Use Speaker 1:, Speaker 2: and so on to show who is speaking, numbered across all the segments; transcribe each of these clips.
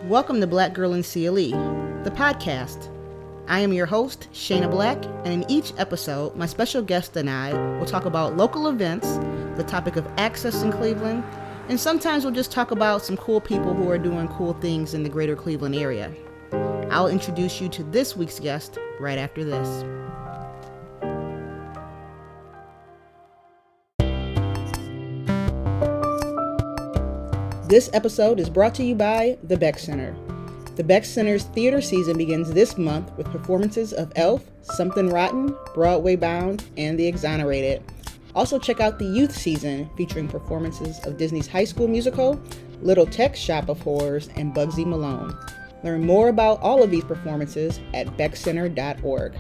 Speaker 1: Welcome to Black Girl in CLE, the podcast. I am your host, Shana Black, and in each episode, my special guest and I will talk about local events, the topic of access in Cleveland, and sometimes we'll just talk about some cool people who are doing cool things in the greater Cleveland area. I'll introduce you to this week's guest right after this. This episode is brought to you by the Beck Center. The Beck Center's theater season begins this month with performances of Elf, Something Rotten, Broadway Bound, and The Exonerated. Also check out the youth season featuring performances of Disney's High School Musical, Little Tech's Shop of Horrors, and Bugsy Malone. Learn more about all of these performances at beckcenter.org.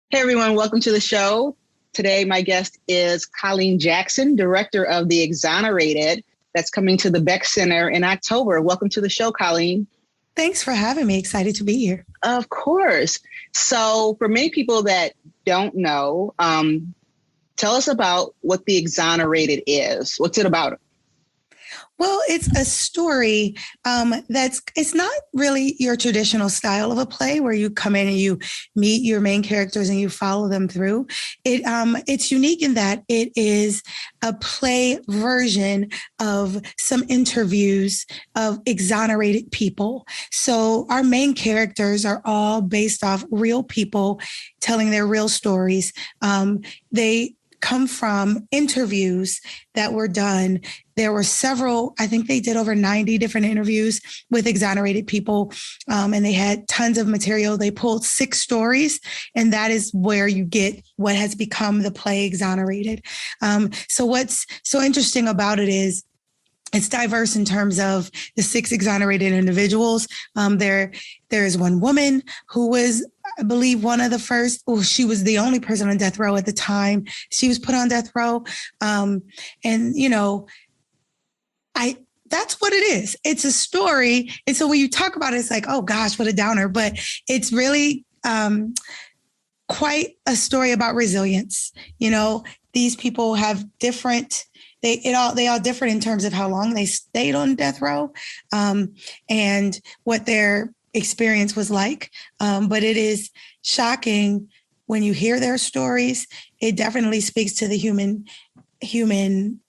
Speaker 1: Hey everyone, welcome to the show. Today, my guest is Colleen Jackson, director of The Exonerated, that's coming to the Beck Center in October. Welcome to the show, Colleen.
Speaker 2: Thanks for having me. Excited to be here.
Speaker 1: Of course. So for many people that don't know, tell us about what The Exonerated is. What's it about?
Speaker 2: Well, it's a story it's not really your traditional style of a play where you come in and you meet your main characters and you follow them through. It's unique in that it is a play version of some interviews of exonerated people. So our main characters are all based off real people telling their real stories. They come from interviews that were done. There were several, I think they did over 90 different interviews with exonerated people, and they had tons of material. They pulled 6 stories, and that is where you get what has become the play Exonerated. So what's so interesting about it is it's diverse in terms of the 6 exonerated individuals. There is one woman who was, I believe, one of the first, she was the only person on death row at the time. She was put on death row. That's what it is. It's a story. And so when you talk about it, it's like, oh gosh, what a downer. But it's really quite a story about resilience. You know, these people have different, they all different in terms of how long they stayed on death row and what their experience was like. But it is shocking when you hear their stories. It definitely speaks to the human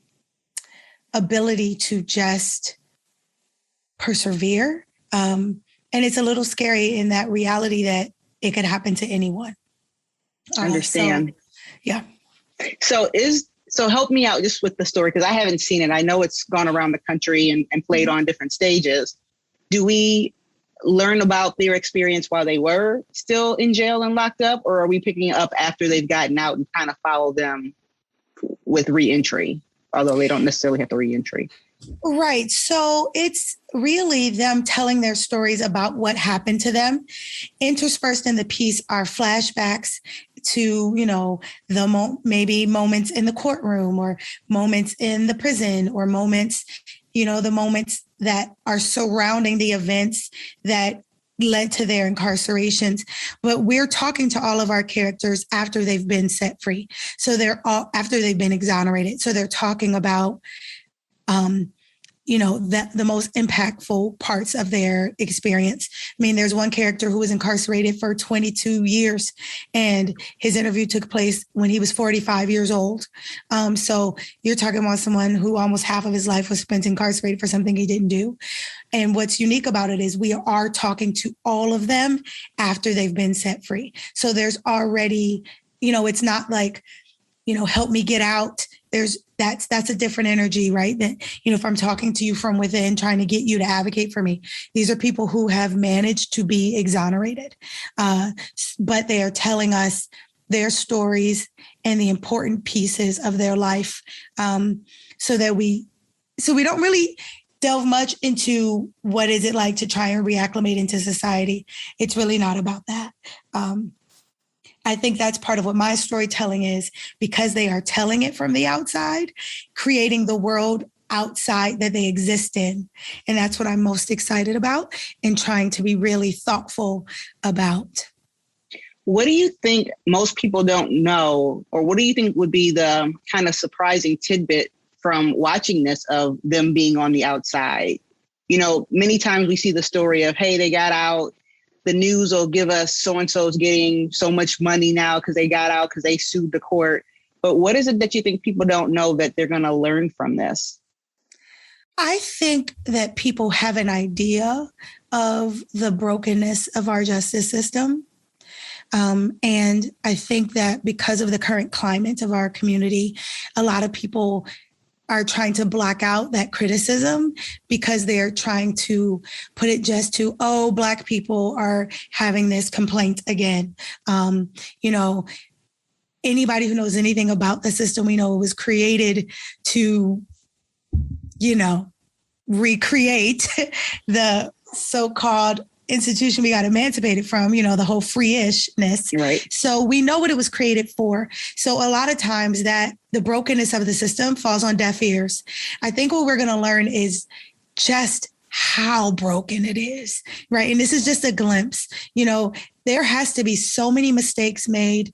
Speaker 2: ability to just persevere. And it's a little scary in that reality that it could happen to anyone.
Speaker 1: Understand.
Speaker 2: Yeah.
Speaker 1: So help me out just with the story, because I haven't seen it. I know it's gone around the country and played on different stages. Do we learn about their experience while they were still in jail and locked up, or are we picking it up after they've gotten out and kind of follow them with reentry, although they don't necessarily have to reentry?
Speaker 2: Right. So it's really them telling their stories about what happened to them. Interspersed in the piece are flashbacks to, maybe moments in the courtroom or moments in the prison or moments, the moments that are surrounding the events that led to their incarcerations. But we're talking to all of our characters after they've been set free. So after they've been exonerated. So they're talking about, the most impactful parts of their experience. I mean, there's one character who was incarcerated for 22 years, and his interview took place when he was 45 years old. So you're talking about someone who almost half of his life was spent incarcerated for something he didn't do. And what's unique about it is we are talking to all of them after they've been set free. So there's already, it's not like, help me get out. That's a different energy, right? That, if I'm talking to you from within, trying to get you to advocate for me, these are people who have managed to be exonerated, but they are telling us their stories and the important pieces of their life, so we don't really delve much into what is it like to try and reacclimate into society. It's really not about that. I think that's part of what my storytelling is, because they are telling it from the outside, creating the world outside that they exist in. And that's what I'm most excited about and trying to be really thoughtful about.
Speaker 1: What do you think most people don't know, or what do you think would be the kind of surprising tidbit from watching this of them being on the outside. You know, many times we see the story of, hey, they got out. The news will give us so-and-so's getting so much money now because they got out because they sued the court. But what is it that you think people don't know that they're going to learn from this?
Speaker 2: I think that people have an idea of the brokenness of our justice system. And I think that because of the current climate of our community, a lot of people are trying to block out that criticism because they're trying to put it just to, oh, Black people are having this complaint again. You know, anybody who knows anything about the system, we know it was created to, you know, recreate the so-called institution we got emancipated from, you know, the whole free-ishness.
Speaker 1: Right.
Speaker 2: So we know what it was created for. So a lot of times that the brokenness of the system falls on deaf ears. I think what we're going to learn is just how broken it is, right? And this is just a glimpse. You know, there has to be so many mistakes made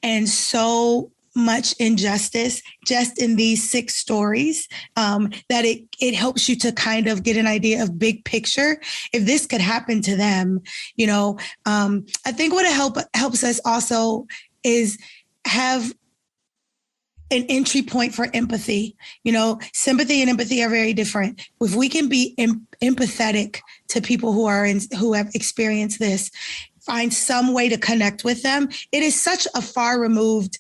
Speaker 2: and so much injustice just in these 6 stories that it helps you to kind of get an idea of big picture. If this could happen to them, you know, I think what it helps us also is have an entry point for empathy. You know, sympathy and empathy are very different. If we can be empathetic to people who have experienced this, find some way to connect with them. It is such a far removed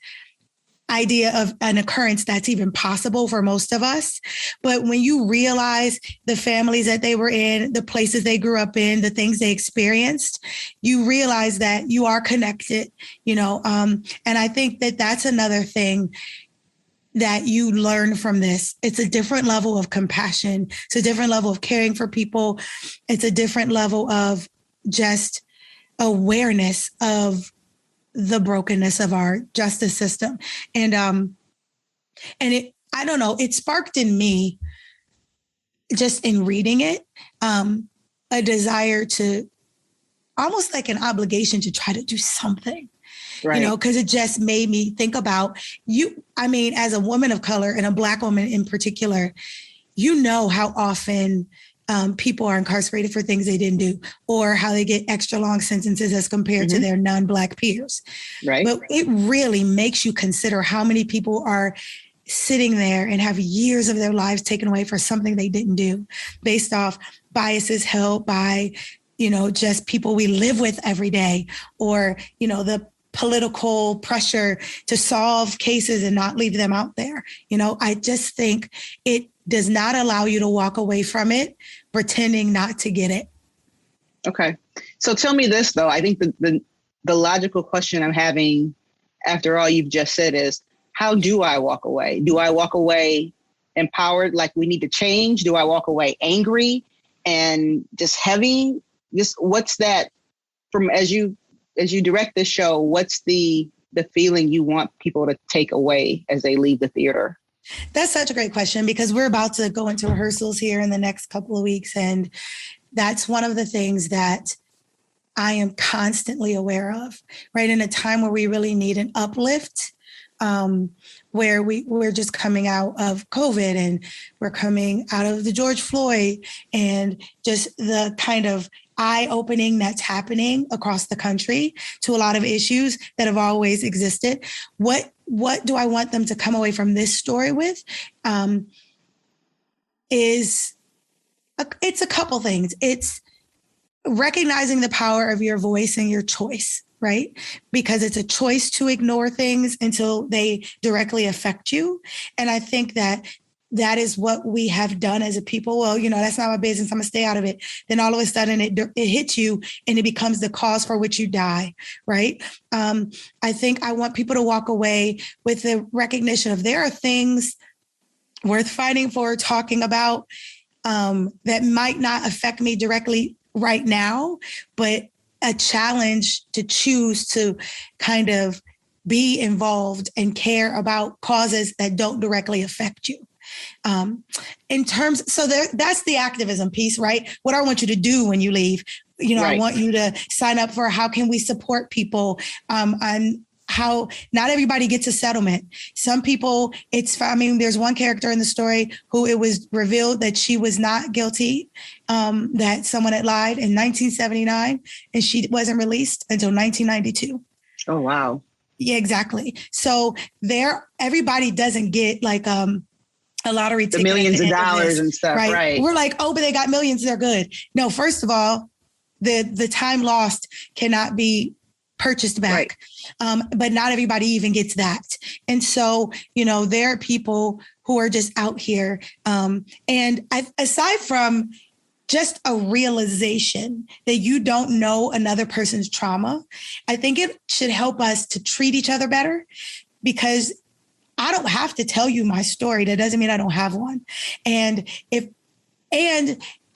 Speaker 2: idea of an occurrence that's even possible for most of us. But when you realize the families that they were in, the places they grew up in, the things they experienced, you realize that you are connected, you know, and I think that that's another thing that you learn from this. It's a different level of compassion. It's a different level of caring for people. It's a different level of just awareness of the brokenness of our justice system. And it, I don't know, it sparked in me just in reading it, a desire to almost like an obligation to try to do something, right. You know, because it just made me think about you. I mean, as a woman of color and a Black woman in particular, you know how often people are incarcerated for things they didn't do, or how they get extra long sentences as compared to their non-Black peers.
Speaker 1: Right.
Speaker 2: But it really makes you consider how many people are sitting there and have years of their lives taken away for something they didn't do based off biases held by, you know, just people we live with every day, or, you know, the political pressure to solve cases and not leave them out there. You know, I just think it does not allow you to walk away from it pretending not to get it.
Speaker 1: Okay. So tell me this, though. I think the logical question I'm having after all you've just said is, how do I walk away? Do I walk away empowered, like we need to change? Do I walk away angry and just heavy? Just what's that from as you direct this show, what's the feeling you want people to take away as they leave the theater?
Speaker 2: That's such a great question, because we're about to go into rehearsals here in the next couple of weeks. And that's one of the things that I am constantly aware of, right? In a time where we really need an uplift, where we're just coming out of COVID and we're coming out of the George Floyd and just the kind of eye-opening that's happening across the country to a lot of issues that have always existed. What do I want them to come away from this story with? It's a couple things. It's recognizing the power of your voice and your choice, right? Because it's a choice to ignore things until they directly affect you. And I think that is what we have done as a people. Well, you know, that's not my business. I'm gonna stay out of it. Then all of a sudden it hits you and it becomes the cause for which you die, right? I think I want people to walk away with the recognition of there are things worth fighting for, talking about, that might not affect me directly right now, but a challenge to choose to kind of be involved and care about causes that don't directly affect you. That's the activism piece, right? What I want you to do when you leave, you know, right. I want you to sign up for how can we support people. how not everybody gets a settlement. Some people, there's one character in the story who it was revealed that she was not guilty, that someone had lied in 1979, and she wasn't released until 1992.
Speaker 3: Oh, wow.
Speaker 2: Yeah, exactly. So everybody doesn't get like a lottery ticket.
Speaker 3: The millions of dollars and stuff, right?
Speaker 2: We're like, oh, but they got millions, they're good. No, first of all, the time lost cannot be purchased back. Right. But not everybody even gets that. And so, there are people who are just out here. Aside from just a realization that you don't know another person's trauma, I think it should help us to treat each other better, because I don't have to tell you my story. That doesn't mean I don't have one. And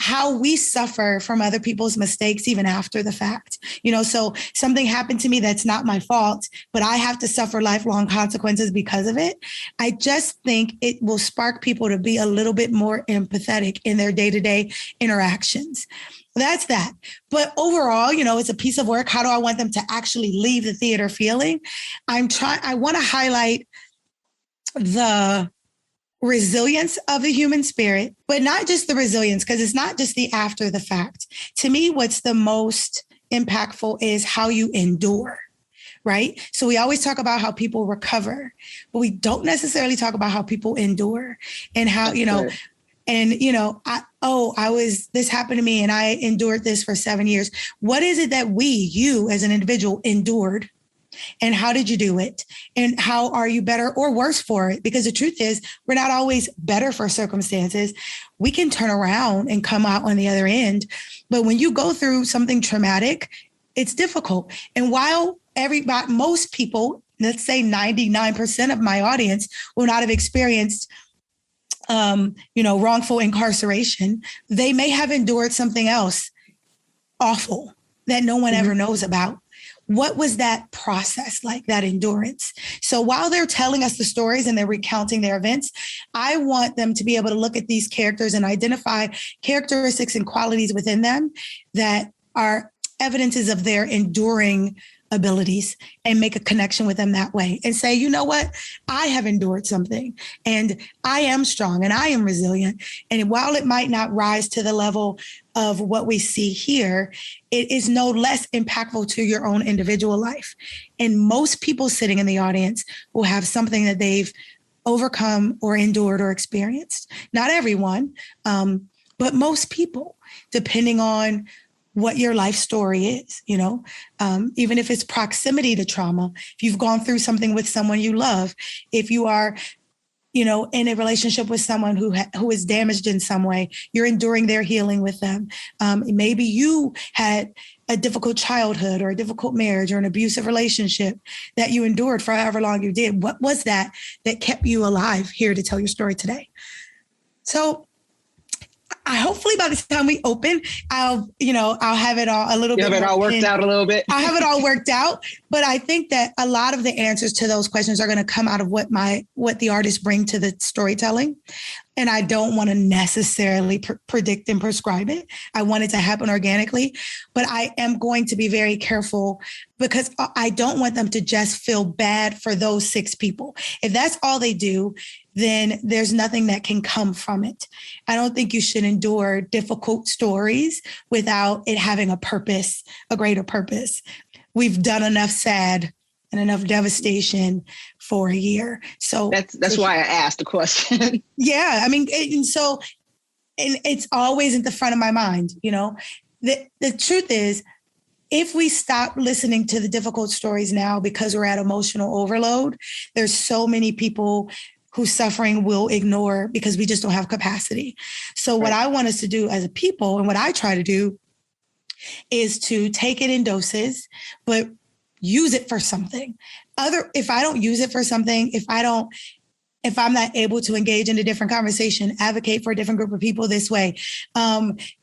Speaker 2: how we suffer from other people's mistakes, even after the fact, so something happened to me that's not my fault, but I have to suffer lifelong consequences because of it. I just think it will spark people to be a little bit more empathetic in their day-to-day interactions. That's that. But overall, it's a piece of work. How do I want them to actually leave the theater feeling? I want to highlight the resilience of the human spirit, but not just the resilience, because it's not just the after the fact. To me, what's the most impactful is how you endure, right? So we always talk about how people recover, but we don't necessarily talk about how people endure and how, this happened to me and I endured this for 7 years. What is it that you as an individual endured? And how did you do it? And how are you better or worse for it? Because the truth is, we're not always better for circumstances. We can turn around and come out on the other end. But when you go through something traumatic, it's difficult. And while most people, let's say 99% of my audience, will not have experienced wrongful incarceration, they may have endured something else awful that no one ever knows about. What was that process like, that endurance? So while they're telling us the stories and they're recounting their events, I want them to be able to look at these characters and identify characteristics and qualities within them that are evidences of their enduring abilities, and make a connection with them that way and say, you know what, I have endured something and I am strong and I am resilient. And while it might not rise to the level of what we see here, it is no less impactful to your own individual life. And most people sitting in the audience will have something that they've overcome or endured or experienced. Not everyone, but most people, depending on what your life story is, even if it's proximity to trauma, if you've gone through something with someone you love, if you are, in a relationship with someone who is damaged in some way, you're enduring their healing with them. Maybe you had a difficult childhood or a difficult marriage or an abusive relationship that you endured for however long you did. What was that kept you alive here to tell your story today? So hopefully by the time we open, I'll have it all a little bit.
Speaker 3: You have it all worked out a little bit.
Speaker 2: I'll have it all worked out. But I think that a lot of the answers to those questions are going to come out of what the artists bring to the storytelling. And I don't want to necessarily predict and prescribe it. I want it to happen organically, but I am going to be very careful because I don't want them to just feel bad for those 6 people. If that's all they do, then there's nothing that can come from it. I don't think you should endure difficult stories without it having a purpose, a greater purpose. We've done enough sad and enough devastation for a year. So
Speaker 3: that's why I asked the question.
Speaker 2: Yeah. I mean, and it's always at the front of my mind, the truth is, if we stop listening to the difficult stories now because we're at emotional overload, there's so many people whose suffering we'll ignore because we just don't have capacity. So what I want us to do as a people, and what I try to do, is to take it in doses, but use it for something. If I don't use it for something, if I'm not able to engage in a different conversation, advocate for a different group of people this way,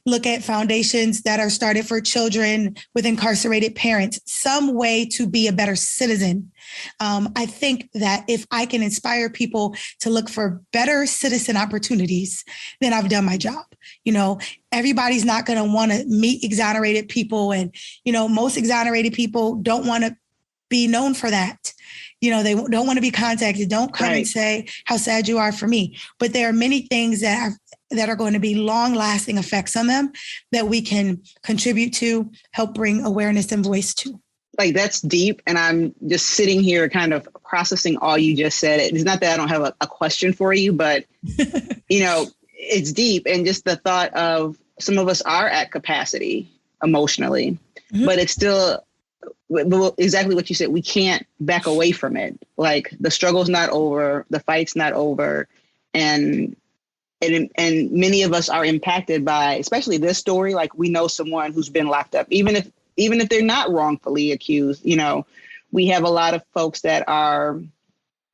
Speaker 2: look at foundations that are started for children with incarcerated parents, some way to be a better citizen. I think that if I can inspire people to look for better citizen opportunities, then I've done my job. Everybody's not going to want to meet exonerated people. And, most exonerated people don't want to be known for that. They don't want to be contacted. Don't come and say how sad you are for me. But there are many things that are going to be long-lasting effects on them that we can contribute to, help bring awareness and voice to.
Speaker 3: Like, that's deep. And I'm just sitting here kind of processing all you just said. It's not that I don't have a question for you, but, it's deep. And just the thought of some of us are at capacity emotionally, but it's still exactly what you said. We can't back away from it. Like, the struggle's not over, the fight's not over. And many of us are impacted by, especially this story. Like, we know someone who's been locked up, even if they're not wrongfully accused. We have a lot of folks that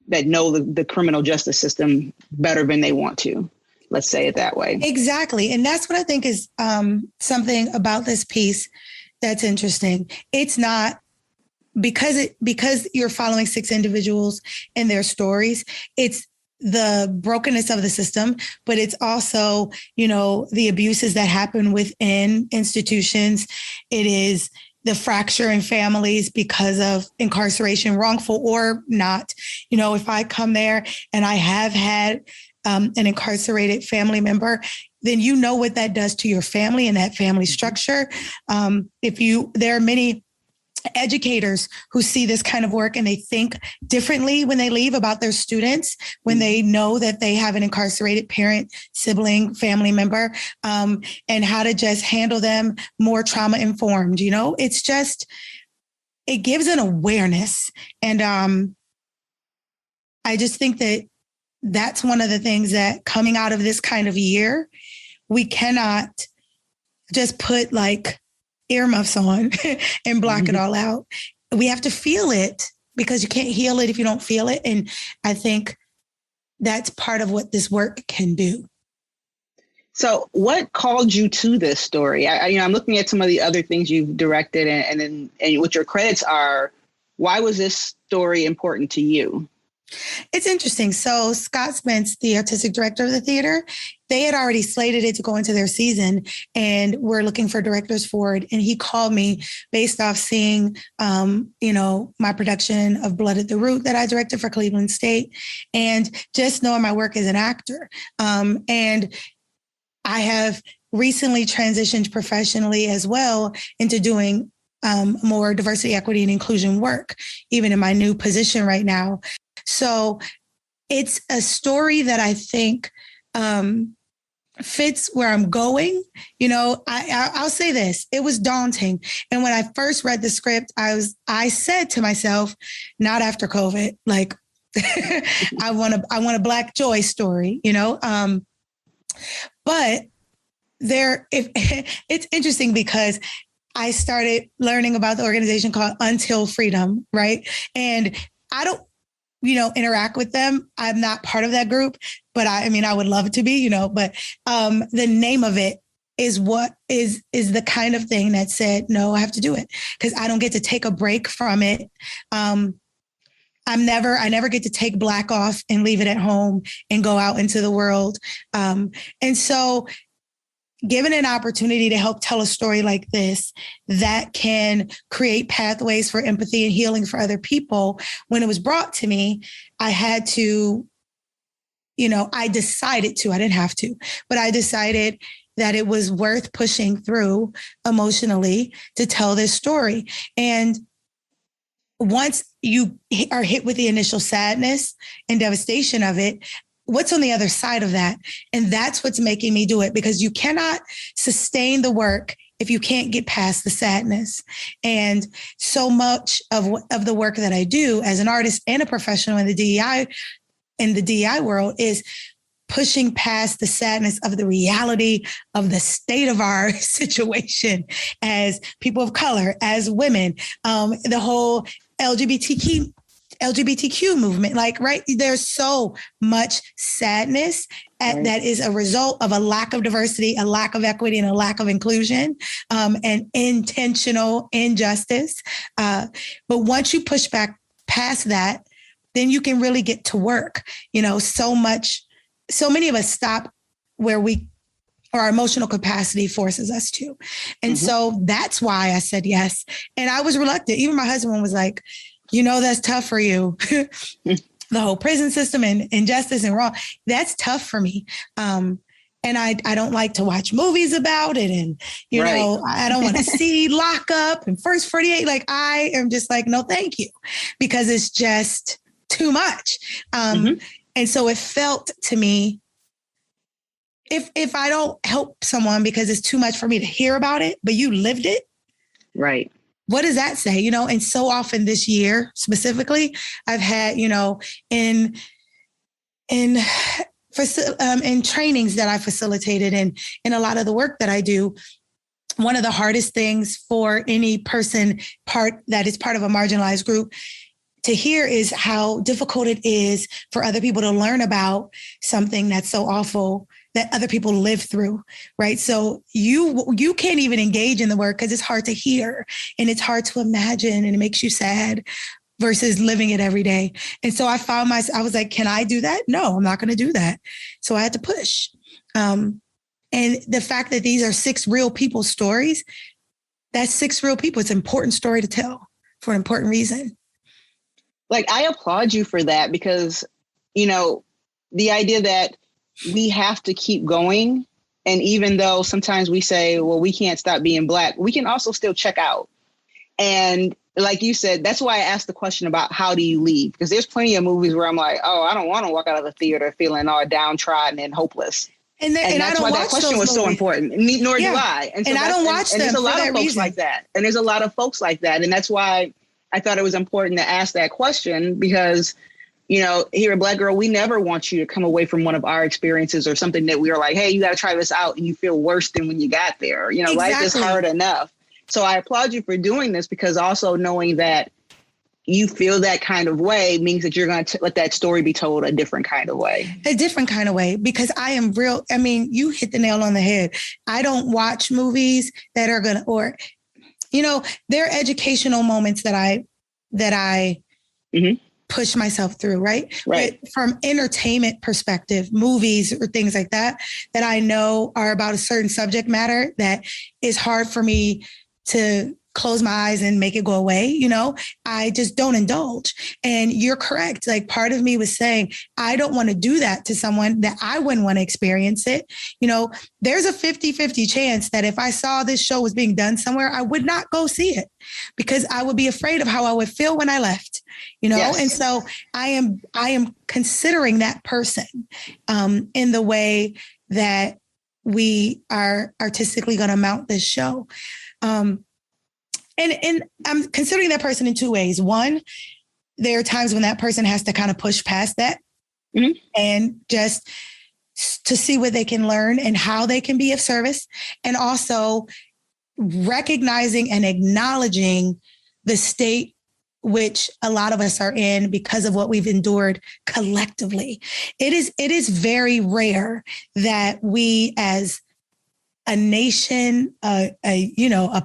Speaker 3: know the criminal justice system better than they want to. Let's say it that way. Exactly.
Speaker 2: And that's what I think is something about this piece that's interesting. It's not because you're following 6 individuals and their stories. It's the brokenness of the system, but it's also, the abuses that happen within institutions. It is the fracture in families because of incarceration, wrongful or not. If I come there and I have had an incarcerated family member, then you know what that does to your family and that family structure. There are many educators who see this kind of work and they think differently when they leave about their students, when they know that they have an incarcerated parent, sibling, family member, and how to just handle them more trauma informed. It's just, it gives an awareness. And I just think that that's one of the things that coming out of this kind of year, we cannot just put like earmuffs on and block it all out. We have to feel it, because you can't heal it if you don't feel it. And I think that's part of what this work can do.
Speaker 3: So what called you to this story? I'm looking at some of the other things you've directed and what your credits are. Why was this story important to you?
Speaker 2: It's interesting. So Scott Spence, the artistic director of the theater, they had already slated it to go into their season and we're looking for directors for it. And he called me based off seeing, my production of Blood at the Root that I directed for Cleveland State, and just knowing my work as an actor. And I have recently transitioned professionally as well into doing more diversity, equity, and inclusion work, even in my new position right now. So it's a story that I think fits where I'm going. I'll say this, it was daunting. And when I first read the script, I said to myself, not after COVID, like I want a Black joy story, but it's interesting because I started learning about the organization called Until Freedom, right? And I don't, interact with them. I'm not part of that group, but I would love to be, but the name of it is what is the kind of thing that said, no, I have to do it because I don't get to take a break from it. I never get to take Black off and leave it at home and go out into the world. And so given an opportunity to help tell a story like this that can create pathways for empathy and healing for other people, when it was brought to me, I had to, I decided to, I didn't have to, but I decided that it was worth pushing through emotionally to tell this story. And once you are hit with the initial sadness and devastation of it, what's on the other side of that? And that's what's making me do it, because you cannot sustain the work if you can't get past the sadness. And so much of the work that I do as an artist and a professional in the DEI world is pushing past the sadness of the reality of the state of our situation as people of color, as women, the whole LGBTQ movement, right? There's so much sadness that is a result of a lack of diversity, a lack of equity, and a lack of inclusion, and intentional injustice. But once you push back past that, then you can really get to work. So many of us stop where our emotional capacity forces us to. And so that's why I said yes. And I was reluctant. Even my husband was like, You know, that's tough for you. The whole prison system and injustice and wrong, that's tough for me. And I don't like to watch movies about it. And, you know, I don't want to see Lockup and First 48. Like, I am just like, no, thank you, because it's just too much. And so it felt to me, if I don't help someone because it's too much for me to hear about it, but you lived it. Right. What does that say? You know, and so often this year specifically, I've had, you know, in trainings that I facilitated and in a lot of the work that I do, one of the hardest things for any person that is part of a marginalized group to hear is how difficult it is for other people to learn about something that's so awful that other people live through, right? So you can't even engage in the work because it's hard to hear and it's hard to imagine and it makes you sad versus living it every day. And so I found I was like, can I do that? No, I'm not going to do that. So I had to push. And the fact that these are 6 real people's stories, that's 6 real people. It's an important story to tell for an important reason. Like, I applaud you for that because, you know, the idea that we have to keep going. And even though sometimes we say, well, we can't stop being Black, we can also still check out. And like you said, that's why I asked the question about how do you leave? Because there's plenty of movies where I'm like, oh, I don't want to walk out of the theater feeling all downtrodden and hopeless. And that's why that question was so important. Nor do I. And I don't watch them. And there's a lot of folks like that. And there's a lot of folks like that. And that's why I thought it was important to ask that question because, you know, here at Black Girl, we never want you to come away from one of our experiences or something that we were like, hey, you got to try this out and you feel worse than when you got there. You know, life is hard enough. So I applaud you for doing this because also knowing that you feel that kind of way means that you're going to let that story be told a different kind of way. A different kind of way, because I am real. I mean, you hit the nail on the head. I don't watch movies that are going to, or, you know, there are educational moments that I push myself through, right? But from entertainment perspective, movies or things like that I know are about a certain subject matter that is hard for me to close my eyes and make it go away. You know, I just don't indulge. And you're correct. Like, part of me was saying, I don't want to do that to someone that I wouldn't want to experience it. You know, there's a 50-50 chance that if I saw this show was being done somewhere, I would not go see it because I would be afraid of how I would feel when I left, you know? Yes. And so I am considering that person in the way that we are artistically going to mount this show. And I'm considering that person in 2 ways. One, there are times when that person has to kind of push past that and just to see what they can learn and how they can be of service. And also recognizing and acknowledging the state which a lot of us are in because of what we've endured collectively. It is very rare that we as a nation, a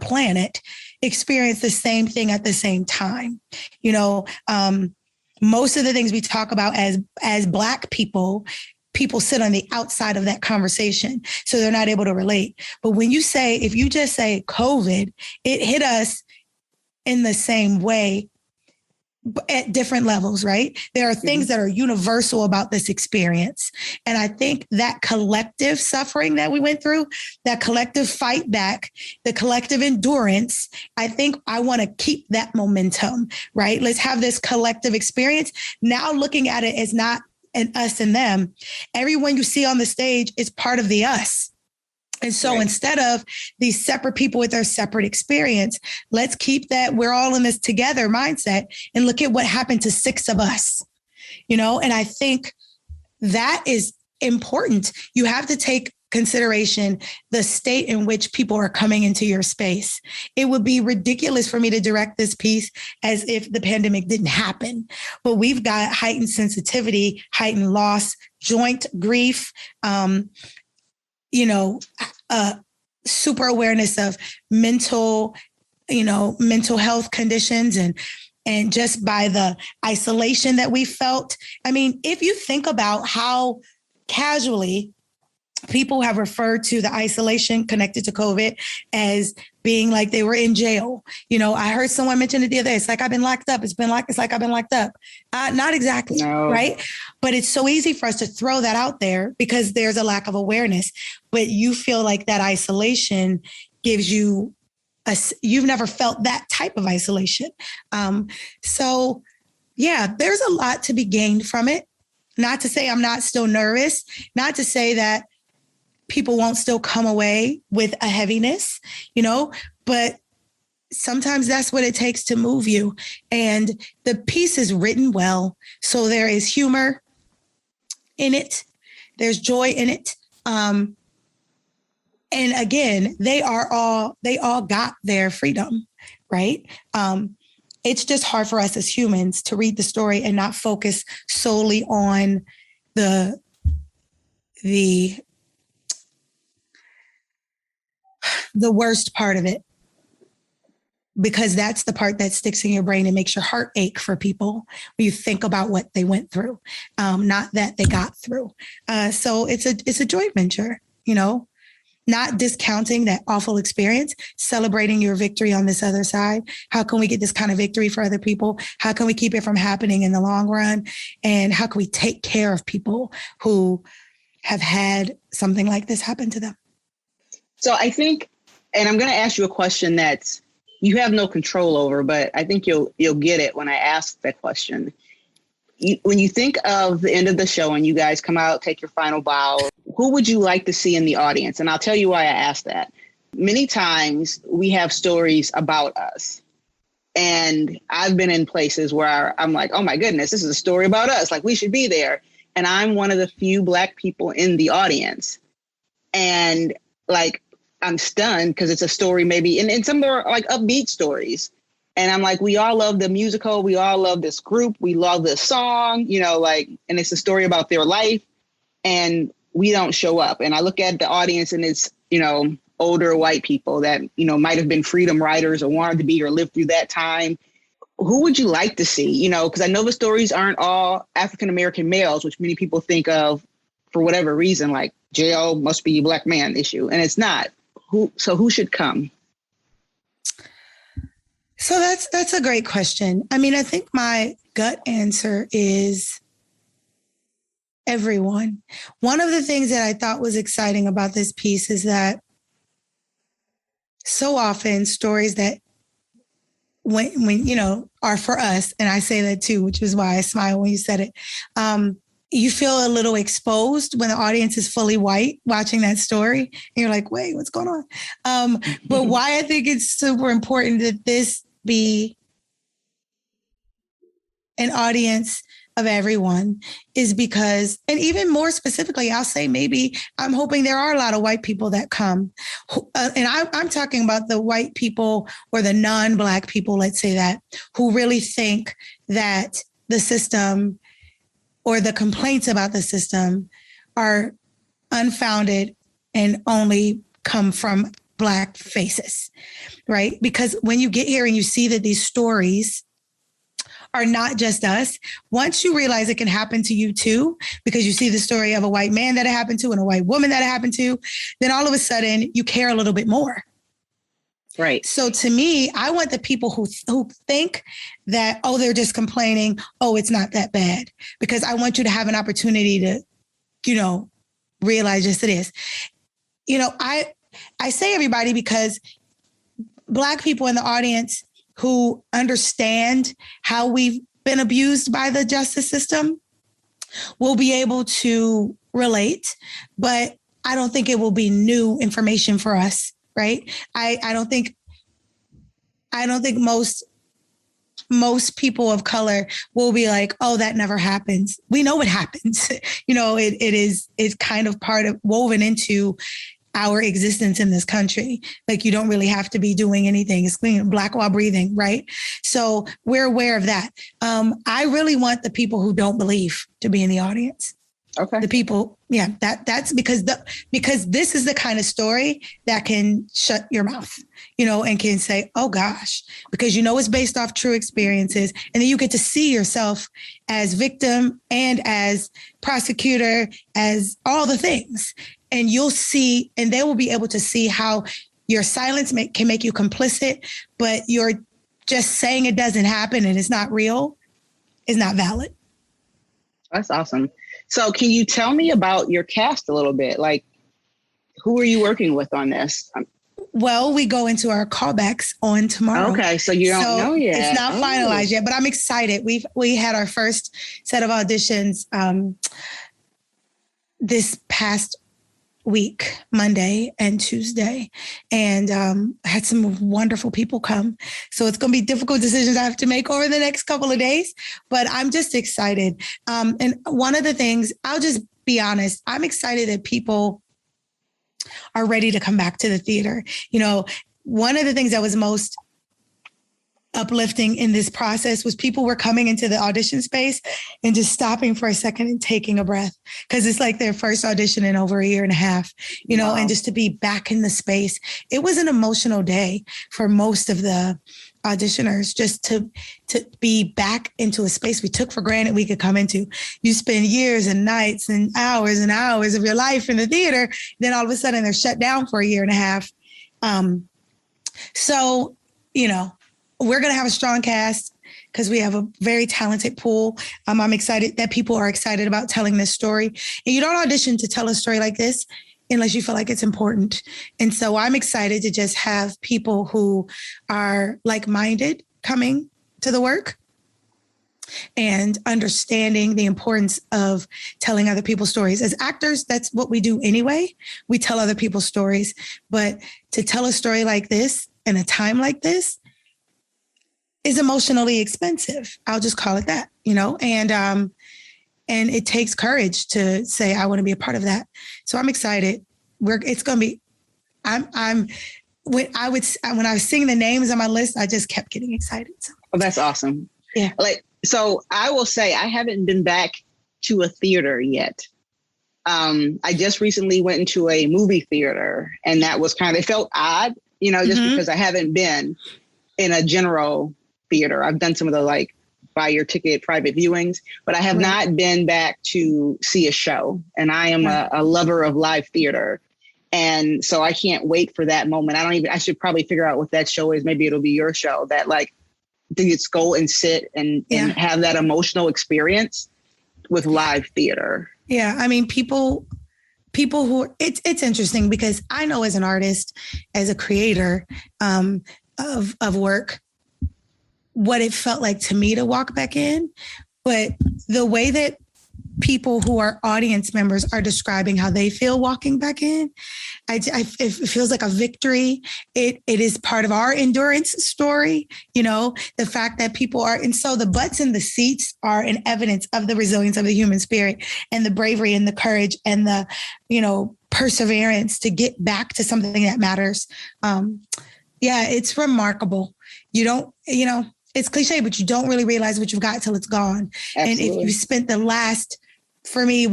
Speaker 2: planet, experience the same thing at the same time. You know, most of the things we talk about as Black people sit on the outside of that conversation, so they're not able to relate. But if you just say COVID, it hit us in the same way, at different levels, right? There are things that are universal about this experience. And I think that collective suffering that we went through, that collective fight back, the collective endurance, I think I want to keep that momentum, right? Let's have this collective experience. Now looking at it as not an us and them, everyone you see on the stage is part of the us. And so instead of these separate people with their separate experience, let's keep that we're all in this together mindset and look at what happened to 6 of us, you know? And I think that is important. You have to take consideration the state in which people are coming into your space. It would be ridiculous for me to direct this piece as if the pandemic didn't happen, but we've got heightened sensitivity, heightened loss, joint grief, super awareness of mental health conditions and just by the isolation that we felt. I mean, if you think about how casually people have referred to the isolation connected to COVID as being like they were in jail. I heard someone mention it the other day. It's like I've been locked up. It's like I've been locked up. Not exactly,
Speaker 3: No.
Speaker 2: right? But it's so easy for us to throw that out there because there's a lack of awareness. But you feel like that isolation gives you you've never felt that type of isolation. So yeah, there's a lot to be gained from it. Not to say I'm not still nervous, not to say that people won't still come away with a heaviness, but sometimes that's what it takes to move you. And the piece is written well. So there is humor in it. There's joy in it. And again, they all got their freedom, right? It's just hard for us as humans to read the story and not focus solely on the worst part of it, because that's the part that sticks in your brain and makes your heart ache for people when you think about what they went through, not that they got through. So it's a joint venture, not discounting that awful experience, celebrating your victory on this other side. How can we get this kind of victory for other people? How can we keep it from happening in the long run? And how can we take care of people who have had something like this happen to them?
Speaker 3: So I think, and I'm going to ask you a question that you have no control over, but I think you'll get it when I ask that question. When you think of the end of the show and you guys come out, take your final bow, who would you like to see in the audience? And I'll tell you why I asked that. Many times we have stories about us. And I've been in places where I'm like, oh my goodness, this is a story about us. Like, we should be there. And I'm one of the few Black people in the audience. And like, I'm stunned because it's a story maybe, and some are like upbeat stories. And I'm like, we all love the musical. We all love this group. We love this song, and it's a story about their life. And we don't show up. And I look at the audience and it's, older white people that, might have been freedom riders or wanted to be or lived through that time. Who would you like to see? Because I know the stories aren't all African-American males, which many people think of for whatever reason, like jail must be a Black man issue. And it's not. Who should come?
Speaker 2: So that's a great question. I mean, I think my gut answer is everyone. One of the things that I thought was exciting about this piece is that so often stories that when are for us, and I say that too, which is why I smile when you said it, you feel a little exposed when the audience is fully white watching that story. And you're like, wait, what's going on? But why I think it's super important that this be an audience of everyone is because, and even more specifically, I'll say maybe I'm hoping there are a lot of white people that come. And I'm talking about the white people or the non-Black people, let's say that, who really think that the system or the complaints about the system are unfounded and only come from Black faces, right? Because when you get here and you see that these stories are not just us, once you realize it can happen to you too, because you see the story of a white man that it happened to and a white woman that it happened to, then all of a sudden you care a little bit more.
Speaker 3: Right.
Speaker 2: So to me, I want the people who think that, oh, they're just complaining, oh, it's not that bad, because I want you to have an opportunity to, realize, yes, it is. I say everybody because Black people in the audience who understand how we've been abused by the justice system will be able to relate, but I don't think it will be new information for us, right? I don't think most people of color will be like, oh, that never happens. We know it happens. It's kind of woven into our existence in this country. Like, you don't really have to be doing anything. It's being Black while breathing, right? So we're aware of that. I really want the people who don't believe to be in the audience.
Speaker 3: Okay.
Speaker 2: The people, yeah, that's because this is the kind of story that can shut your mouth, and can say, oh gosh, because it's based off true experiences. And then you get to see yourself as victim and as prosecutor, as all the things. and you'll see, and they will be able to see how your silence can make you complicit, but you're just saying it doesn't happen and it's not real is not valid.
Speaker 3: That's awesome. So can you tell me about your cast a little bit? Like, who are you working with on this?
Speaker 2: Well, we go into our callbacks on tomorrow.
Speaker 3: Okay, so you don't know yet.
Speaker 2: It's not finalized yet, but I'm excited. We had our first set of auditions this past week, Monday and Tuesday, and had some wonderful people come. So it's going to be difficult decisions I have to make over the next couple of days, but I'm just excited. And one of the things, I'll just be honest, I'm excited that people are ready to come back to the theater. You know, one of the things that was most uplifting in this process was people were coming into the audition space and just stopping for a second and taking a breath, because it's like their first audition in over a year and a half, you know, and just to be back in the space. It was an emotional day for most of the auditioners, just to be back into a space we took for granted we could come into. You spend years and nights and hours of your life in the theater, then all of a sudden they're shut down for a year and a half. So, you know, we're going to have a strong cast because we have a very talented pool. I'm excited that people are excited about telling this story. And you don't audition to tell a story like this unless you feel like it's important. And so I'm excited to just have people who are like-minded coming to the work and understanding the importance of telling other people's stories. As actors, that's what we do anyway. We tell other people's stories. But to tell a story like this in a time like this is emotionally expensive. I'll just call it that, you know, and it takes courage to say, I want to be a part of that. So I'm excited. It's going to be, when I was seeing the names on my list, I just kept getting excited. So.
Speaker 3: Oh, that's awesome.
Speaker 2: Yeah.
Speaker 3: So I will say I haven't been back to a theater yet. I just recently went into a movie theater, and that was it felt odd, you know, just because I haven't been in a general theater. I've done some of the buy your ticket private viewings, but I have not been back to see a show. And I am a lover of live theater. And so I can't wait for that moment. I should probably figure out what that show is. Maybe it'll be your show that to just go and sit and have that emotional experience with live theater.
Speaker 2: Yeah. I mean, people who it's interesting because I know as an artist, as a creator of work, what it felt like to me to walk back in, but the way that people who are audience members are describing how they feel walking back in, it feels like a victory. It is part of our endurance story, you know, the fact that people are, and so the butts in the seats are an evidence of the resilience of the human spirit and the bravery and the courage and the, you know, perseverance to get back to something that matters. Yeah, it's remarkable. You don't, you know, it's cliche, but you don't really realize what you've got till it's gone. Absolutely. And if you spent the last, for me,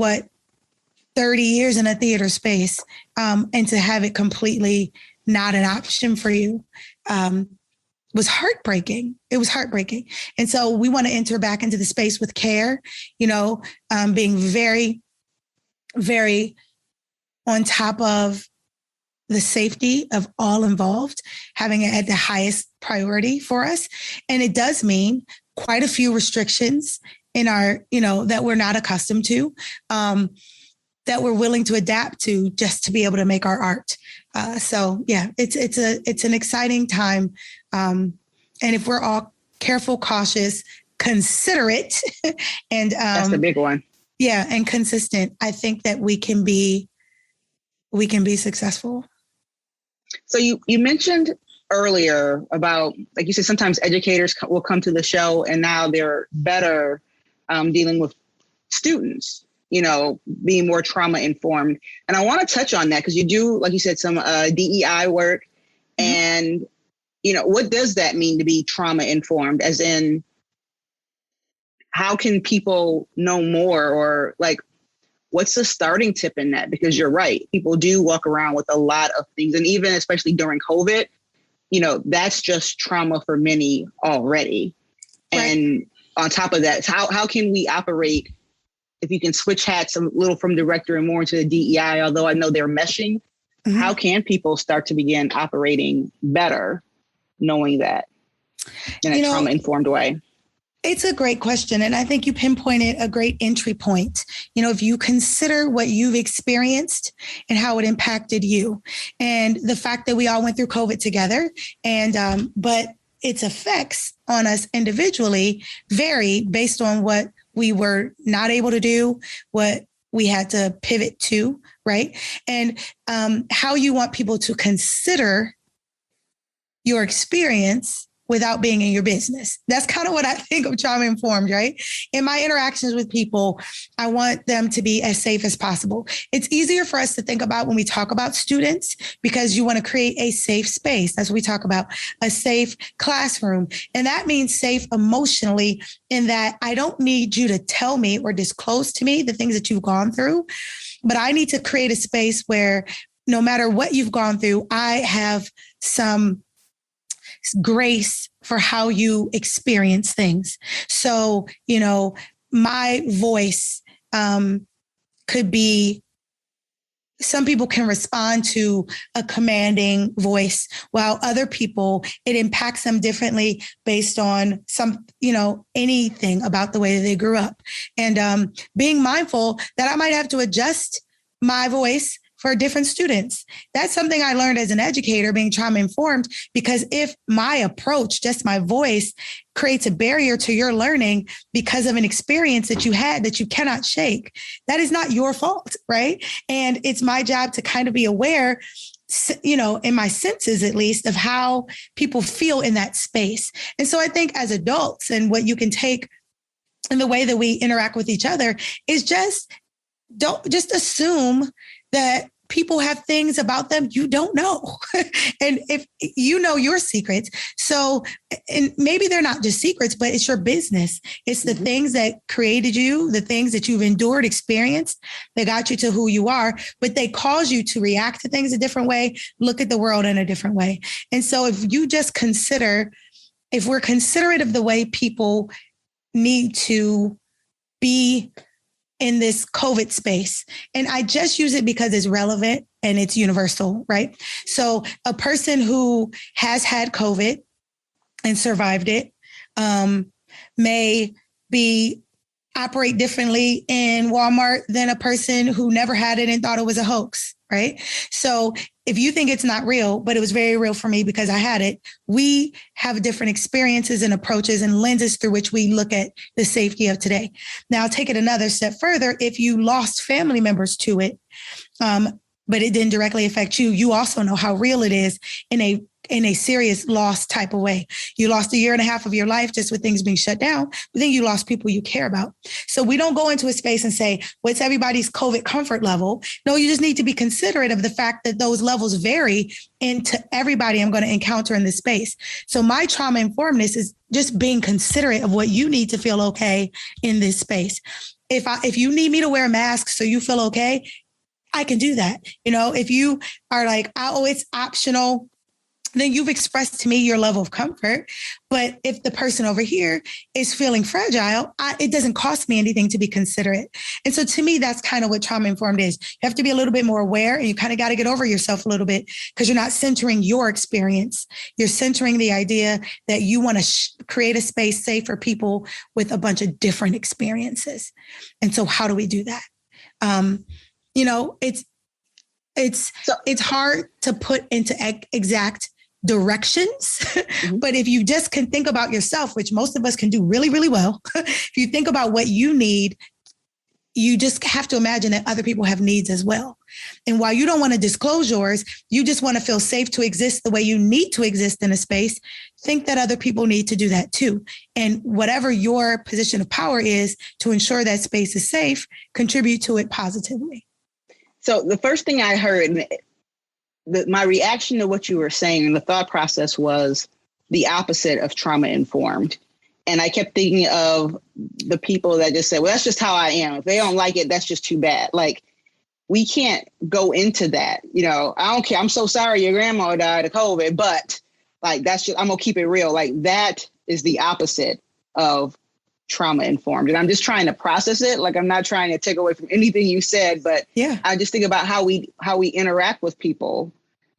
Speaker 2: 30 years in a theater space, and to have it completely not an option for you, was heartbreaking. It was heartbreaking. And so we want to enter back into the space with care, you know, being very, very on top of the safety of all involved, having it at the highest priority for us. And it does mean quite a few restrictions in our, you know, that we're not accustomed to, that we're willing to adapt to just to be able to make our art. So yeah, it's an exciting time. And if we're all careful, cautious, considerate, and
Speaker 3: that's the big one.
Speaker 2: Yeah, and consistent, I think that we can be successful.
Speaker 3: So you mentioned earlier about, like you said, sometimes educators will come to the show and now they're better dealing with students, you know, being more trauma informed. And I want to touch on that because you do, like you said, some DEI work. And, you know, what does that mean to be trauma informed? As in, how can people know more, or what's the starting tip in that? Because you're right. People do walk around with a lot of things. And even especially during COVID, you know, that's just trauma for many already. Right. And on top of that, how can we operate if you can switch hats a little from director and more into the DEI, although I know they're meshing, how can people start to begin operating better, knowing that in a trauma-informed way?
Speaker 2: It's a great question. And I think you pinpointed a great entry point. If you consider what you've experienced and how it impacted you, and the fact that we all went through COVID together, and but its effects on us individually vary based on what we were not able to do, what we had to pivot to, right? And how you want people to consider your experience without being in your business. That's kind of what I think of trauma informed, right? In my interactions with people, I want them to be as safe as possible. It's easier for us to think about when we talk about students because you want to create a safe space. That's what we talk about, a safe classroom. And that means safe emotionally in that I don't need you to tell me or disclose to me the things that you've gone through, but I need to create a space where no matter what you've gone through, I have some grace for how you experience things. So, my voice could be, some people can respond to a commanding voice, while other people, it impacts them differently based on anything about the way that they grew up. And being mindful that I might have to adjust my voice for different students. That's something I learned as an educator, being trauma informed, because if my approach, just my voice, creates a barrier to your learning because of an experience that you had that you cannot shake, that is not your fault, right? And it's my job to kind of be aware, in my senses at least, of how people feel in that space. And so I think as adults, and what you can take in the way that we interact with each other is don't just assume that people have things about them you don't know. And if you know your secrets, and maybe they're not just secrets, but it's your business. It's the things that created you, the things that you've endured, experienced, that got you to who you are, but they cause you to react to things a different way, look at the world in a different way. And so if you just if we're considerate of the way people need to be in this COVID space. And I just use it because it's relevant and it's universal, right? So a person who has had COVID and survived it may operate differently in Walmart than a person who never had it and thought it was a hoax, right? So if you think it's not real, but it was very real for me because I had it, we have different experiences and approaches and lenses through which we look at the safety of today. Now, I'll take it another step further. If you lost family members to it, but it didn't directly affect you, you also know how real it is in a serious loss type of way. You lost 1.5 years of your life just with things being shut down, but then you lost people you care about. So we don't go into a space and say, what's everybody's COVID comfort level? No, you just need to be considerate of the fact that those levels vary into everybody I'm going to encounter in this space. So my trauma informedness is just being considerate of what you need to feel okay in this space. If you need me to wear a mask so you feel okay, I can do that. If you are like, oh, it's optional, then you've expressed to me your level of comfort. But if the person over here is feeling fragile, it doesn't cost me anything to be considerate. And so to me, that's kind of what trauma informed is. You have to be a little bit more aware, and you kind of got to get over yourself a little bit because you're not centering your experience. You're centering the idea that you want to create a space safe for people with a bunch of different experiences. And so how do we do that? It's hard to put into exact directions, but if you just can think about yourself, which most of us can do really, really well, if you think about what you need, you just have to imagine that other people have needs as well. And while you don't want to disclose yours, you just want to feel safe to exist the way you need to exist in a space. Think that other people need to do that too. And whatever your position of power is to ensure that space is safe, contribute to it positively.
Speaker 3: So the first thing I heard, my reaction to what you were saying and the thought process was the opposite of trauma informed. And I kept thinking of the people that just said, well, that's just how I am. If they don't like it, that's just too bad. Like, we can't go into that. I don't care. I'm so sorry your grandma died of COVID, but like, that's just, I'm going to keep it real. Like, that is the opposite of trauma informed. And I'm just trying to process it. Like, I'm not trying to take away from anything you said, but I just think about how we interact with people,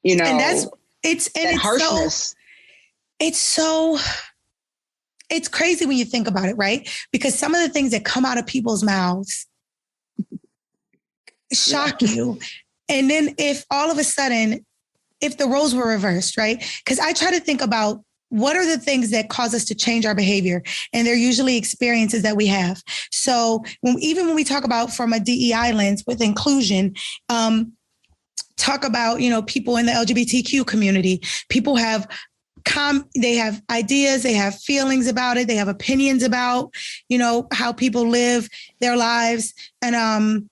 Speaker 3: you know,
Speaker 2: and it's
Speaker 3: harshness.
Speaker 2: It's crazy when you think about it, right? Because some of the things that come out of people's mouths shock you. And then if all of a sudden, if the roles were reversed, right? Because I try to think about what are the things that cause us to change our behavior? And they're usually experiences that we have. So even when we talk about from a DEI lens with inclusion, talk about, you know, people in the LGBTQ community, people have they have ideas, they have feelings about it, they have opinions about, you know, how people live their lives. And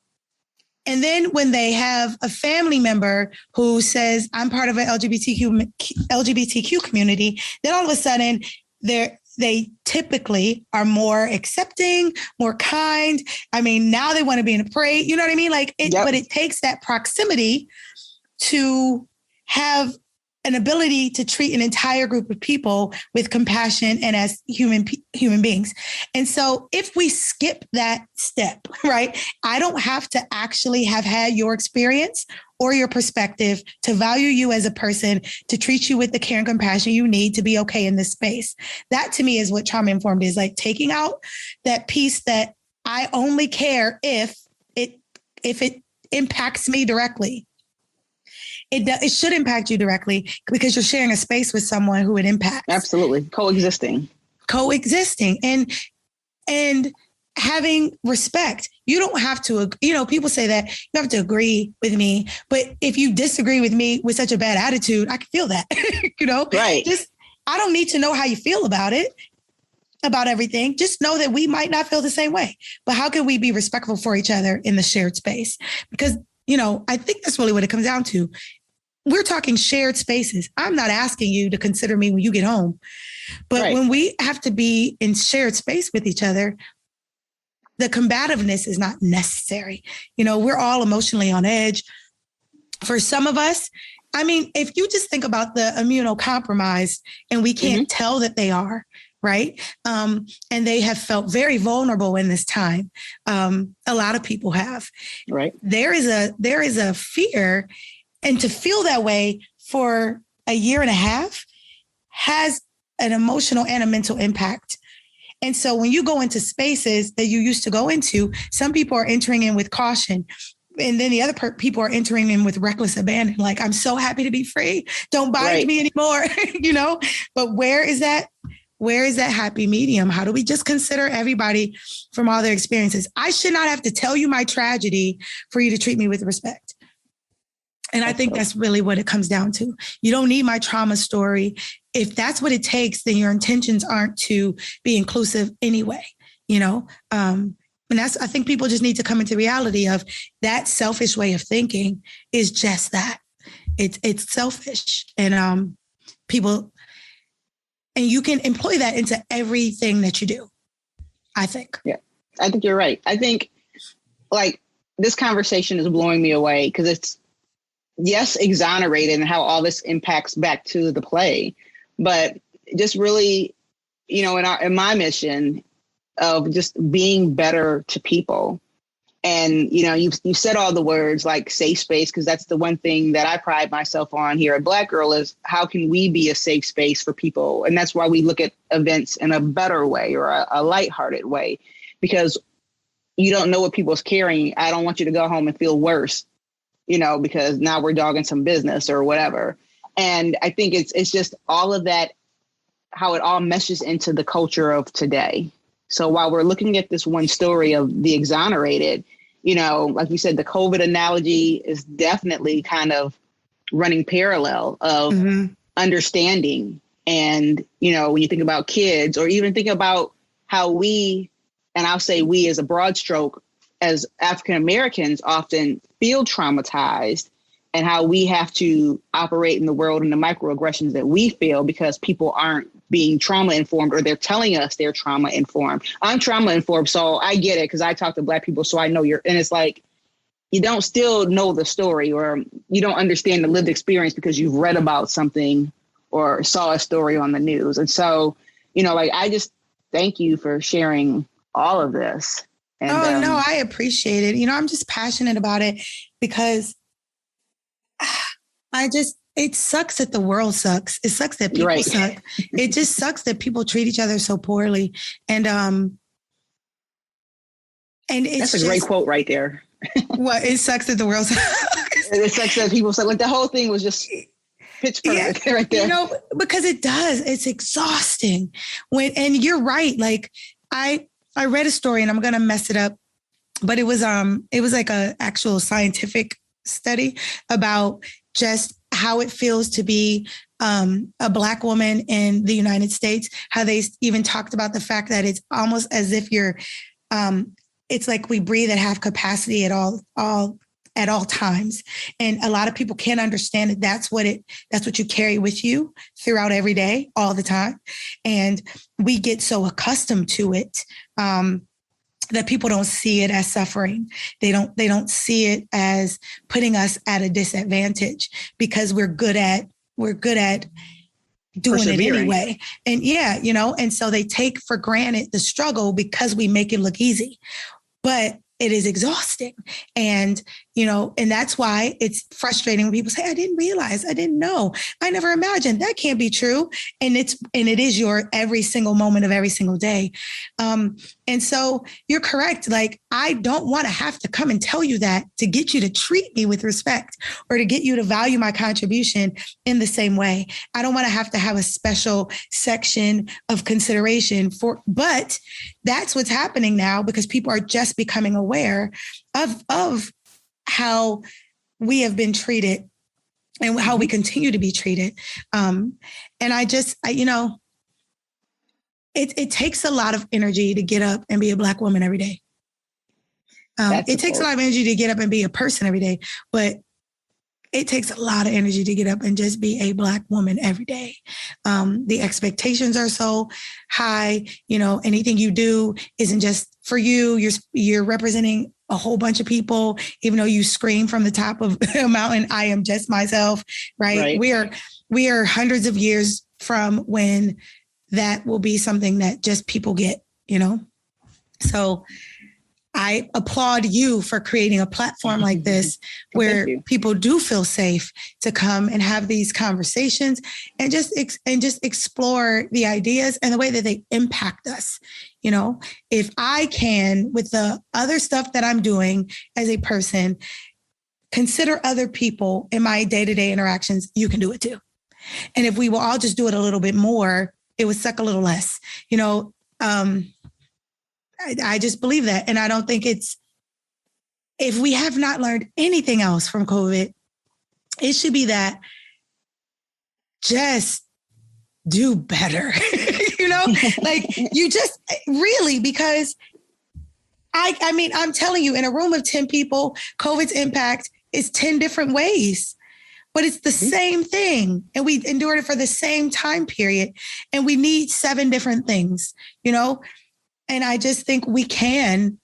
Speaker 2: then when they have a family member who says, I'm part of an LGBTQ community, then all of a sudden they typically are more accepting, more kind. I mean, now they want to be in a parade, you know what I mean? Like but it takes that proximity to have an ability to treat an entire group of people with compassion and as human beings. And so if we skip that step, right, I don't have to actually have had your experience or your perspective to value you as a person, to treat you with the care and compassion you need to be okay in this space. That to me is what trauma informed is, like taking out that piece that I only care if it impacts me directly. It should impact you directly because you're sharing a space with someone who it impacts.
Speaker 3: Absolutely. Coexisting and having respect. You don't have to, you know, people say that you have to agree with me, but if you disagree with me with such a bad attitude, I can feel that, you know, right.
Speaker 2: I don't need to know how you feel about it, about everything. Just know that we might not feel the same way, but how can we be respectful for each other in the shared space? Because, you know, I think that's really what it comes down to. We're talking shared spaces. I'm not asking you to consider me when you get home, but when we have to be in shared space with each other, the combativeness is not necessary. You know, we're all emotionally on edge. For some of us, I mean, if you just think about the immunocompromised and we can't tell that they are, right? And they have felt very vulnerable in this time. A lot of people have.
Speaker 3: Right.
Speaker 2: There is a fear. And to feel that way for a year and a half has an emotional and a mental impact. And so when you go into spaces that you used to go into, some people are entering in with caution. And then the other people are entering in with reckless abandon. Like, I'm so happy to be free. Don't bind me anymore, you know? But where is that happy medium? How do we just consider everybody from all their experiences? I should not have to tell you my tragedy for you to treat me with respect. And I think that's really what it comes down to. You don't need my trauma story. If that's what it takes, then your intentions aren't to be inclusive anyway, you know? And I think people just need to come into reality of that selfish way of thinking is just that. It's selfish. And people, and you can employ that into everything that you do, I think.
Speaker 3: Yeah, I think you're right. I think like this conversation is blowing me away because it's, yes, Exonerated and how all this impacts back to the play, but just really, you know, in my mission of just being better to people. And, you know, you said all the words like safe space, because that's the one thing that I pride myself on here at Black Girl is how can we be a safe space for people? And that's why we look at events in a better way or a lighthearted way, because you don't know what people's carrying. I don't want you to go home and feel worse, you know, because now we're dogging some business or whatever. And I think it's just all of that, how it all meshes into the culture of today. So while we're looking at this one story of the Exonerated, you know, like you said, the COVID analogy is definitely kind of running parallel of understanding. And, you know, when you think about kids or even think about how we, and I'll say we as a broad stroke, as African Americans often feel traumatized and how we have to operate in the world and the microaggressions that we feel because people aren't being trauma informed or they're telling us they're trauma informed. I'm trauma informed, so I get it because I talk to Black people, so I know and it's like, you don't still know the story or you don't understand the lived experience because you've read about something or saw a story on the news. And so, you know, like thank you for sharing all of this. And,
Speaker 2: no, I appreciate it. I'm just passionate about it because it sucks that the world sucks. It sucks that people suck. It just sucks that people treat each other so poorly. And it's
Speaker 3: that's a great quote right there.
Speaker 2: What? It sucks that the world sucks.
Speaker 3: It sucks that people suck. Like the whole thing was just pitch perfect right there.
Speaker 2: Because it does. It's exhausting. And you're right. Like I read a story, and I'm gonna mess it up, but it was like a actual scientific study about just how it feels to be a Black woman in the United States. How they even talked about the fact that it's almost as if you're, it's like we breathe at half capacity at all times. And a lot of people can't understand that that's what you carry with you throughout every day, all the time. And we get so accustomed to it that people don't see it as suffering. They don't see it as putting us at a disadvantage because we're good at doing it anyway. And and so they take for granted the struggle because we make it look easy. But it is exhausting. And, and that's why it's frustrating when people say, I didn't realize, I didn't know, I never imagined. That can't be true. And it is your every single moment of every single day. And so you're correct. Like, I don't want to have to come and tell you that to get you to treat me with respect or to get you to value my contribution in the same way. I don't want to have a special section of consideration but that's what's happening now because people are just becoming aware of how we have been treated and how we continue to be treated. And it takes a lot of energy to get up and be a Black woman every day. It takes a lot of energy to get up and be a person every day, but it takes a lot of energy to get up and just be a Black woman every day. The expectations are so high. Anything you do isn't just for you. You're representing a whole bunch of people, even though you scream from the top of a mountain, I am just myself, right? We are hundreds of years from when that will be something that just people get, So I applaud you for creating a platform like this where people do feel safe to come and have these conversations and just explore the ideas and the way that they impact us. If I can, with the other stuff that I'm doing as a person, consider other people in my day-to-day interactions, you can do it too. And if we will all just do it a little bit more, it would suck a little less, I just believe that. And I don't think if we have not learned anything else from COVID, it should be that just do better, like you just really, because I'm telling you, in a room of 10 people, COVID's impact is 10 different ways, but it's the same thing. And we endured it for the same time period. And we need 7 different things, And I just think we can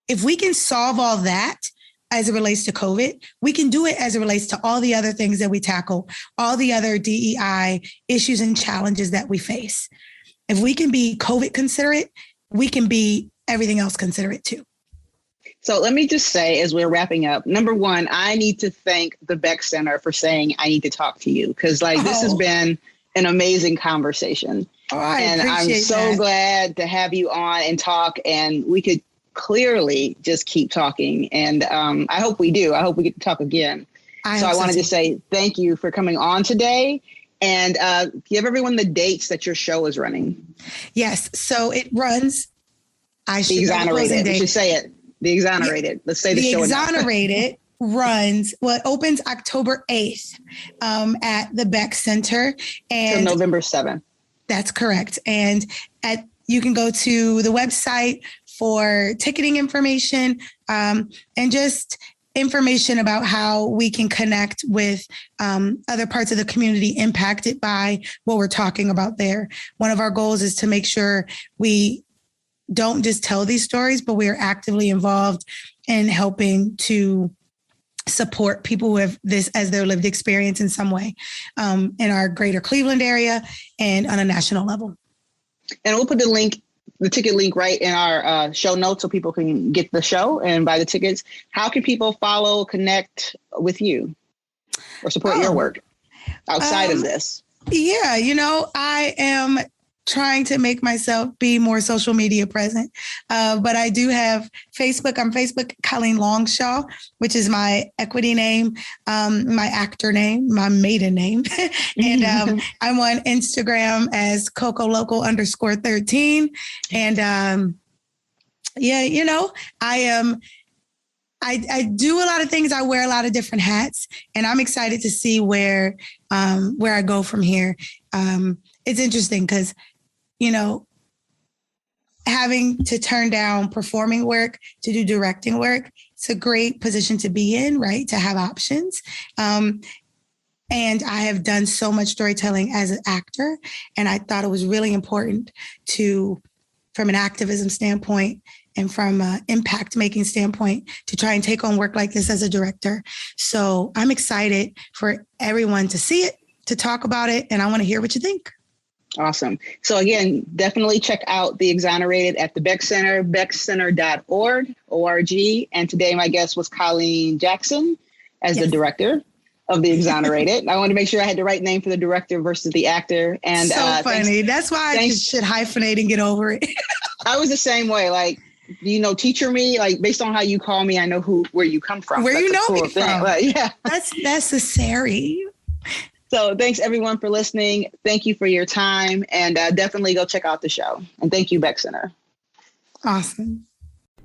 Speaker 2: if we can solve all that as it relates to COVID, we can do it as it relates to all the other things that we tackle, all the other DEI issues and challenges that we face. If we can be COVID considerate, we can be everything else considerate too.
Speaker 3: So let me just say, as we're wrapping up, number one, I need to thank the Beck Center for saying I need to talk to you because this has been an amazing conversation. And I'm so glad to have you on and talk, and we could clearly just keep talking. And I hope we do. I hope we get to talk again. I wanted to say thank you for coming on today and give everyone the dates that your show is running.
Speaker 2: Yes. So it runs.
Speaker 3: The Exonerated. We should say it. The Exonerated. Let's say the show.
Speaker 2: The Exonerated runs. Well, it opens October 8th at the Beck Center. And
Speaker 3: till November 7th.
Speaker 2: That's correct. And you can go to the website for ticketing information and just information about how we can connect with other parts of the community impacted by what we're talking about there. One of our goals is to make sure we don't just tell these stories, but we are actively involved in helping to support people who have this as their lived experience in some way in our greater Cleveland area and on a national level.
Speaker 3: And we'll put the ticket link right in our show notes so people can get the show and buy the tickets. How can people follow, connect with you or support your work outside of this?
Speaker 2: Yeah, I am trying to make myself be more social media present. But I do have Facebook. I'm Facebook Colleen Longshaw, which is my equity name, my actor name, my maiden name. And I'm on Instagram as CocoLocal_13. And I do a lot of things. I wear a lot of different hats, and I'm excited to see where I go from here. It's interesting because, having to turn down performing work to do directing work, it's a great position to be in, right? To have options. And I have done so much storytelling as an actor, and I thought it was really important from an activism standpoint and from an impact making standpoint, to try and take on work like this as a director. So I'm excited for everyone to see it, to talk about it, and I want to hear what you think.
Speaker 3: Awesome. So again, definitely check out the Exonerated at the Beck Center, beckcenter.org. And today my guest was Colleen Jackson as the director of the Exonerated. I wanted to make sure I had the right name for the director versus the actor. And
Speaker 2: so funny. That's why I just should hyphenate and get over it.
Speaker 3: I was the same way. Like, teacher me, like based on how you call me, I know where you come from.
Speaker 2: Where you know me from.
Speaker 3: Like, yeah.
Speaker 2: That's necessary.
Speaker 3: So thanks everyone for listening. Thank you for your time, and definitely go check out the show. And thank you, Beck Center.
Speaker 2: Awesome.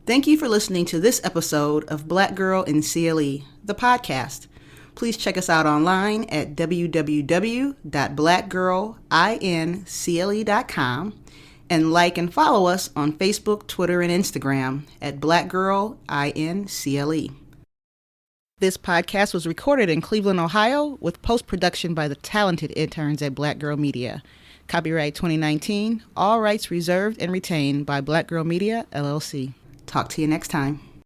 Speaker 1: Thank you for listening to this episode of Black Girl in CLE, the podcast. Please check us out online at www.blackgirlincle.com and like and follow us on Facebook, Twitter, and Instagram at blackgirlincle. This podcast was recorded in Cleveland, Ohio, with post-production by the talented interns at Black Girl Media. Copyright 2019, all rights reserved and retained by Black Girl Media, LLC. Talk to you next time.